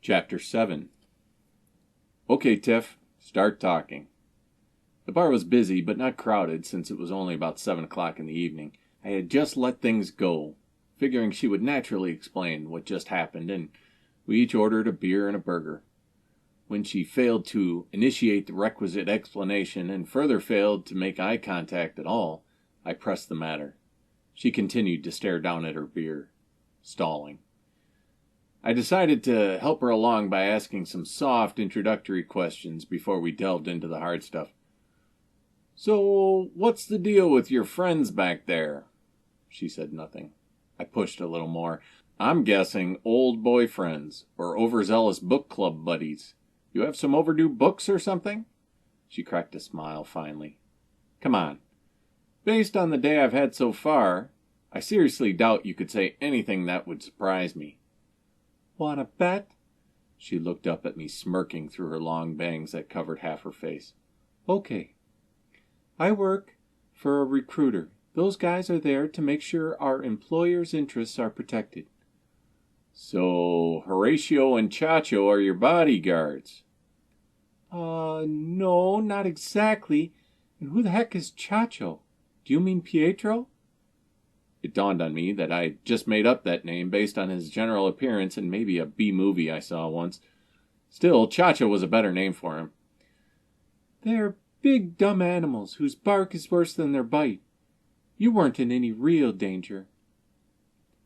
Chapter 7. Okay, Tiff, start talking. The bar was busy, but not crowded, since it was only about 7 o'clock in the evening. I had just let things go, figuring she would naturally explain what just happened, and we each ordered a beer and a burger. When she failed to initiate the requisite explanation and further failed to make eye contact at all, I pressed the matter. She continued to stare down at her beer, stalling. I decided to help her along by asking some soft introductory questions before we delved into the hard stuff. So, what's the deal with your friends back there? She said nothing. I pushed a little more. I'm guessing old boyfriends or overzealous book club buddies. You have some overdue books or something? She cracked a smile finally. Come on. Based on the day I've had so far, I seriously doubt you could say anything that would surprise me. Want to bet? She looked up at me, smirking through her long bangs that covered half her face. Okay. I work for a recruiter. Those guys are there to make sure our employer's interests are protected. So, Horatio and Chacho are your bodyguards? No, not exactly. And who the heck is Chacho? Do you mean Pietro? It dawned on me that I'd just made up that name based on his general appearance and maybe a B-movie I saw once. Still, Chacho was a better name for him. They're big, dumb animals whose bark is worse than their bite. You weren't in any real danger.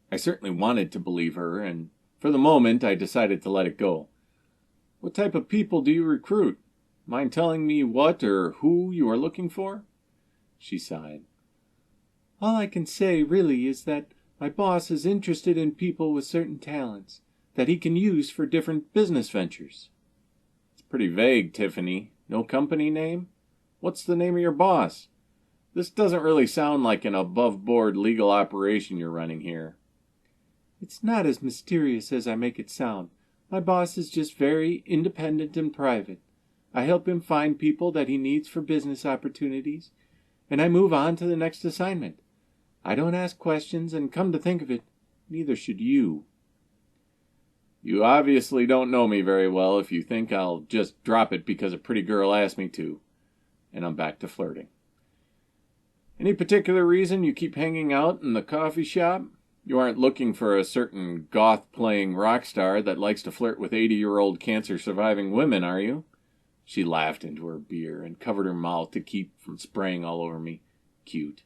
I certainly wanted to believe her, and for the moment I decided to let it go. What type of people do you recruit? Mind telling me what or who you are looking for? She sighed. All I can say, really, is that my boss is interested in people with certain talents that he can use for different business ventures. It's pretty vague, Tiffany. No company name? What's the name of your boss? This doesn't really sound like an above-board legal operation you're running here. It's not as mysterious as I make it sound. My boss is just very independent and private. I help him find people that he needs for business opportunities, and I move on to the next assignment. I don't ask questions, and come to think of it, neither should you. You obviously don't know me very well if you think I'll just drop it because a pretty girl asked me to. And I'm back to flirting. Any particular reason you keep hanging out in the coffee shop? You aren't looking for a certain goth-playing rock star that likes to flirt with 80-year-old cancer-surviving women, are you? She laughed into her beer and covered her mouth to keep from spraying all over me. Cute.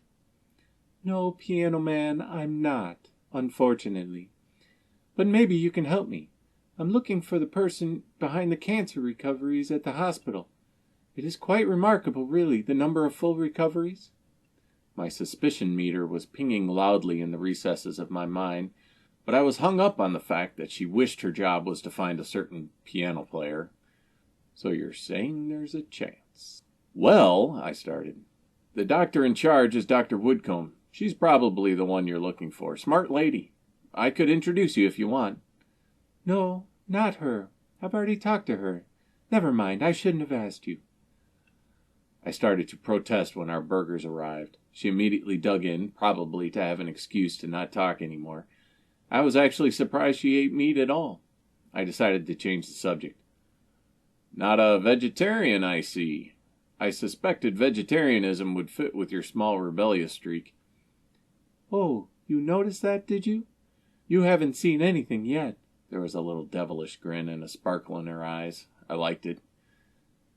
No, Piano Man, I'm not, unfortunately. But maybe you can help me. I'm looking for the person behind the cancer recoveries at the hospital. It is quite remarkable, really, the number of full recoveries. My suspicion meter was pinging loudly in the recesses of my mind, but I was hung up on the fact that she wished her job was to find a certain piano player. So you're saying there's a chance? Well, I started. The doctor in charge is Dr. Woodcomb. She's probably the one you're looking for. Smart lady. I could introduce you if you want. No, not her. I've already talked to her. Never mind, I shouldn't have asked you. I started to protest when our burgers arrived. She immediately dug in, probably to have an excuse to not talk anymore. I was actually surprised she ate meat at all. I decided to change the subject. Not a vegetarian, I see. I suspected vegetarianism would fit with your small rebellious streak. Oh, you noticed that, did you? You haven't seen anything yet. There was a little devilish grin and a sparkle in her eyes. I liked it.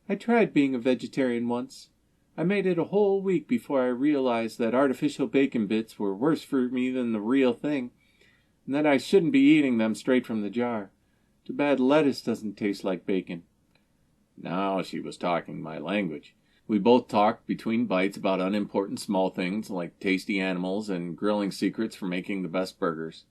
I tried being a vegetarian once. I made it a whole week before I realized that artificial bacon bits were worse for me than the real thing, and that I shouldn't be eating them straight from the jar. Too bad lettuce doesn't taste like bacon. Now she was talking my language. We both talked between bites about unimportant small things like tasty animals and grilling secrets for making the best burgers.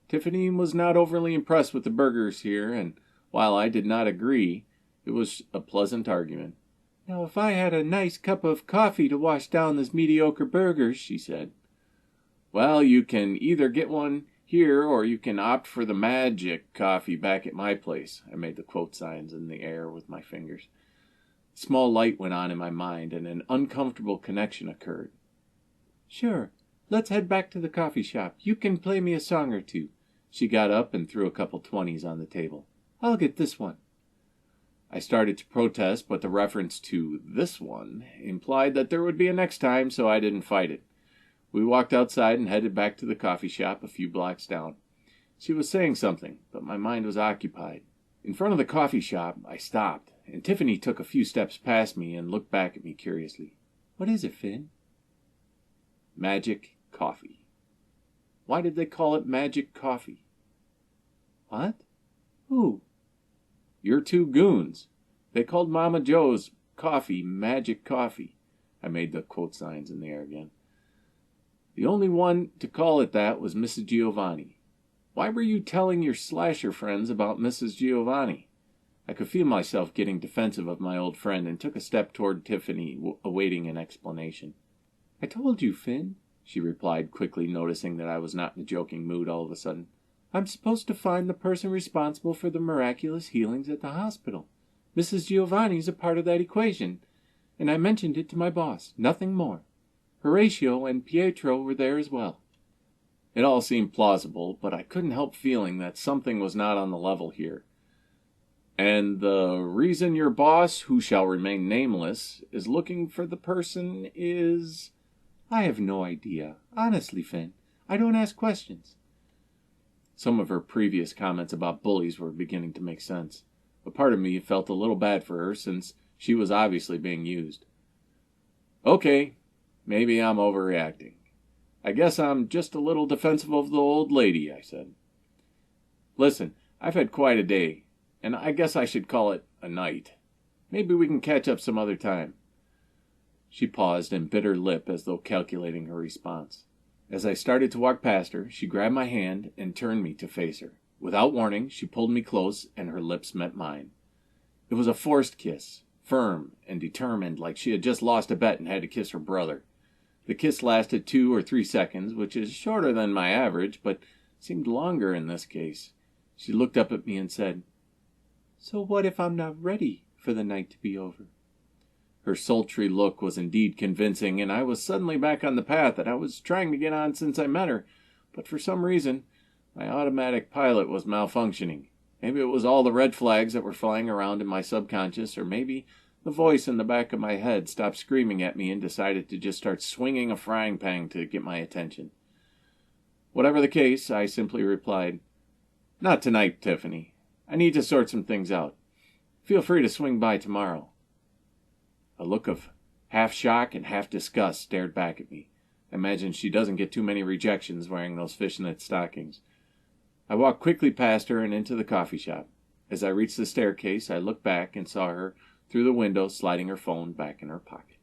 Tiffany was not overly impressed with the burgers here, and while I did not agree, it was a pleasant argument. Now, if I had a nice cup of coffee to wash down this mediocre burgers, she said. Well, you can either get one here or you can opt for the magic coffee back at my place. I made the quote signs in the air with my fingers. A small light went on in my mind, and an uncomfortable connection occurred. Sure, let's head back to the coffee shop. You can play me a song or two. She got up and threw a couple 20s on the table. I'll get this one. I started to protest, but the reference to this one implied that there would be a next time, so I didn't fight it. We walked outside and headed back to the coffee shop a few blocks down. She was saying something, but my mind was occupied. In front of the coffee shop, I stopped, and Tiffany took a few steps past me and looked back at me curiously. What is it, Finn? Magic coffee. Why did they call it magic coffee? What? Who? Your two goons. They called Mama Joe's coffee magic coffee. I made the quote signs in the air again. The only one to call it that was Mrs. Giovanni. Why were you telling your slasher friends about Mrs. Giovanni? I could feel myself getting defensive of my old friend and took a step toward Tiffany, awaiting an explanation. I told you, Finn, she replied quickly, noticing that I was not in a joking mood all of a sudden. I'm supposed to find the person responsible for the miraculous healings at the hospital. Mrs. Giovanni's a part of that equation, and I mentioned it to my boss, nothing more. Horatio and Pietro were there as well. It all seemed plausible, but I couldn't help feeling that something was not on the level here. And the reason your boss, who shall remain nameless, is looking for the person is... I have no idea. Honestly, Finn, I don't ask questions. Some of her previous comments about bullies were beginning to make sense. A part of me felt a little bad for her, since she was obviously being used. Okay, maybe I'm overreacting. I guess I'm just a little defensive of the old lady, I said. Listen, I've had quite a day, and I guess I should call it a night. Maybe we can catch up some other time. She paused and bit her lip as though calculating her response. As I started to walk past her, she grabbed my hand and turned me to face her. Without warning, she pulled me close and her lips met mine. It was a forced kiss, firm and determined, like she had just lost a bet and had to kiss her brother. The kiss lasted 2 or 3 seconds, which is shorter than my average, but seemed longer in this case. She looked up at me and said, So what if I'm not ready for the night to be over? Her sultry look was indeed convincing, and I was suddenly back on the path that I was trying to get on since I met her, but for some reason, my automatic pilot was malfunctioning. Maybe it was all the red flags that were flying around in my subconscious, or maybe the voice in the back of my head stopped screaming at me and decided to just start swinging a frying pan to get my attention. Whatever the case, I simply replied, Not tonight, Tiffany. I need to sort some things out. Feel free to swing by tomorrow. A look of half shock and half disgust stared back at me. I imagine she doesn't get too many rejections wearing those fishnet stockings. I walked quickly past her and into the coffee shop. As I reached the staircase, I looked back and saw her through the window sliding her phone back in her pocket.